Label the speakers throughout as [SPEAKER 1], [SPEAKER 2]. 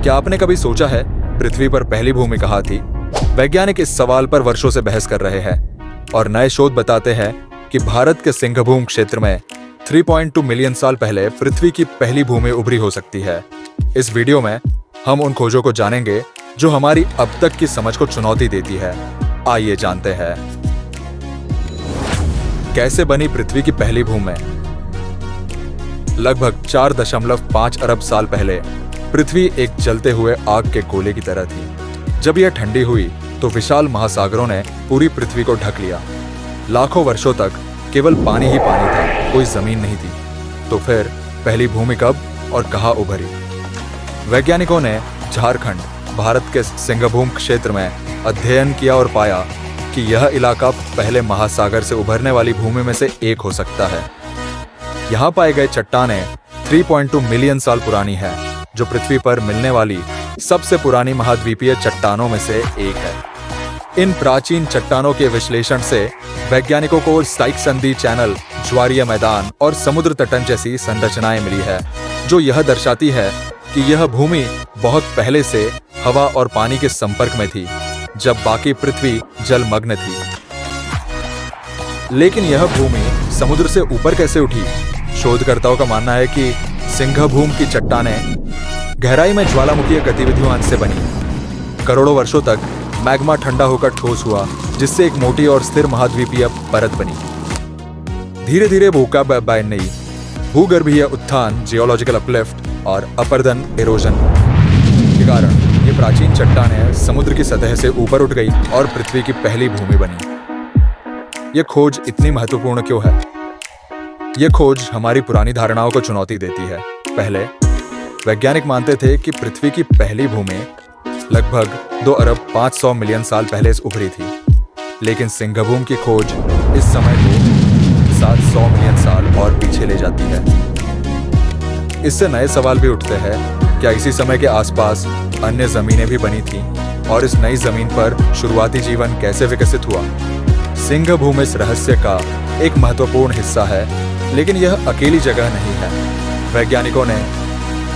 [SPEAKER 1] क्या आपने कभी सोचा है पृथ्वी पर पहली भूमि कहाँ थी? वैज्ञानिक इस सवाल पर वर्षों से बहस कर रहे हैं और नए शोध बताते हैं कि भारत के सिंहभूम क्षेत्र में 3.2 मिलियन साल पहले पृथ्वी की पहली भूमि उभरी हो सकती है। इस वीडियो में हम उन खोजों को जानेंगे जो हमारी अब तक की समझ को चुनौती देती है। आइए जानते हैं कैसे बनी पृथ्वी की पहली भूमि। लगभग 4.5 अरब साल पहले पृथ्वी एक जलते हुए आग के गोले की तरह थी। जब यह ठंडी हुई तो विशाल महासागरों ने पूरी पृथ्वी को ढक लिया। लाखों वर्षों तक केवल पानी ही पानी था, कोई जमीन नहीं थी। तो फिर पहली भूमि कब और कहां उभरी? वैज्ञानिकों ने झारखंड, भारत के सिंहभूम क्षेत्र में अध्ययन किया और पाया कि यह इलाका पहले महासागर से उभरने वाली भूमि में से एक हो सकता है। यहाँ पाए गए चट्टानें 3.2 मिलियन साल पुरानी है, जो पृथ्वी पर मिलने वाली सबसे पुरानी महाद्वीपीय चट्टानों में से एक है। इन प्राचीन चट्टानों के विश्लेषण से वैज्ञानिकों को स्टाइक संधि चैनल, ज्वारीय मैदान और समुद्र तटन जैसी संरचनाएं मिली है, जो यह दर्शाती है कि यह भूमि बहुत पहले से हवा और पानी के संपर्क में थी, जब बाकी पृथ्वी जलमग्न थी। लेकिन यह भूमि समुद्र से ऊपर कैसे उठी? शोधकर्ताओं का मानना है कि सिंहभूम की चट्टानें गहराई में ज्वालामुखीय गतिविधियों से बनी। करोड़ों वर्षों तक मैग्मा ठंडा होकर ठोस हुआ, जिससे एक मोटी और स्थिर महाद्वीपीय परत बनी। धीरे धीरे भूगर्भीय भूगर्भीय उत्थान, जियोलॉजिकल अपलिफ्ट और अपर्दन इरोजन के कारण ये प्राचीन चट्टानें समुद्र की सतह से ऊपर उठ गई और पृथ्वी की पहली भूमि बनी। यह खोज इतनी महत्वपूर्ण क्यों है? यह खोज हमारी पुरानी धारणाओं को चुनौती देती है। पहले वैज्ञानिक मानते थे कि पृथ्वी की पहली भूमि लगभग 2 अरब 500 मिलियन साल पहले उभरी थी, लेकिन सिंहभूम की खोज इस समय को 700 मिलियन साल और पीछे ले जाती है। इससे नए सवाल भी उठते हैं, क्या इसी समय के आसपास अन्य जमीनें भी बनी थीं और इस नई जमीन पर शुरुआती जीवन कैसे विकसित हुआ? सिंहभूम इस रहस्य का एक महत्वपूर्ण हिस्सा है, लेकिन यह अकेली जगह नहीं है। वैज्ञानिकों ने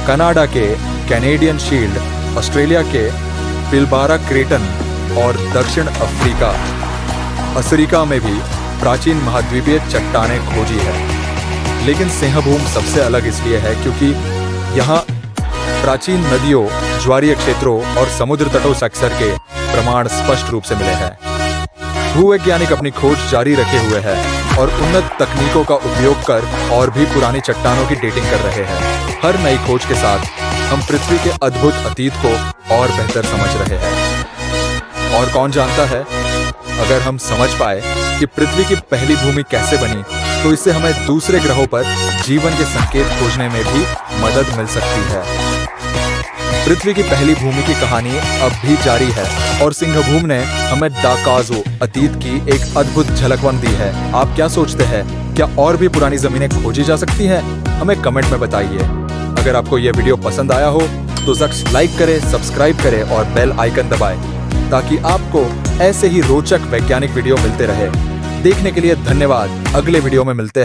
[SPEAKER 1] कनाडा के कैनेडियन शील्ड, ऑस्ट्रेलिया के पिलबारा क्रेटन और दक्षिण अफ्रीका में भी प्राचीन महाद्वीपीय चट्टानें खोजी है। लेकिन सिंहभूम सबसे अलग इसलिए है क्योंकि यहाँ प्राचीन नदियों, ज्वारीय क्षेत्रों और समुद्र तटों से अक्सर के प्रमाण स्पष्ट रूप से मिले हैं। भूवैज्ञानिक अपनी खोज जारी रखे हुए हैं और उन्नत तकनीकों का उपयोग कर और भी पुरानी चट्टानों की डेटिंग कर रहे हैं। हर नई खोज के साथ हम पृथ्वी के अद्भुत अतीत को और बेहतर समझ रहे हैं। और कौन जानता है, अगर हम समझ पाए कि पृथ्वी की पहली भूमि कैसे बनी, तो इससे हमें दूसरे ग्रहों पर जीवन के संकेत खोजने में भी मदद मिल सकती है। पृथ्वी की पहली भूमि की कहानी अब भी जारी है और सिंहभूम ने हमें डाकाजो अतीत की एक अद्भुत झलकवन दी है। आप क्या सोचते हैं, क्या और भी पुरानी जमीनें खोजी जा सकती हैं? हमें कमेंट में बताइए। अगर आपको यह वीडियो पसंद आया हो तो जरूर लाइक करें, सब्सक्राइब करें और बेल आइकन दबाएं, ताकि आपको ऐसे ही रोचक वैज्ञानिक वीडियो मिलते रहे। देखने के लिए धन्यवाद। अगले वीडियो में मिलते हैं।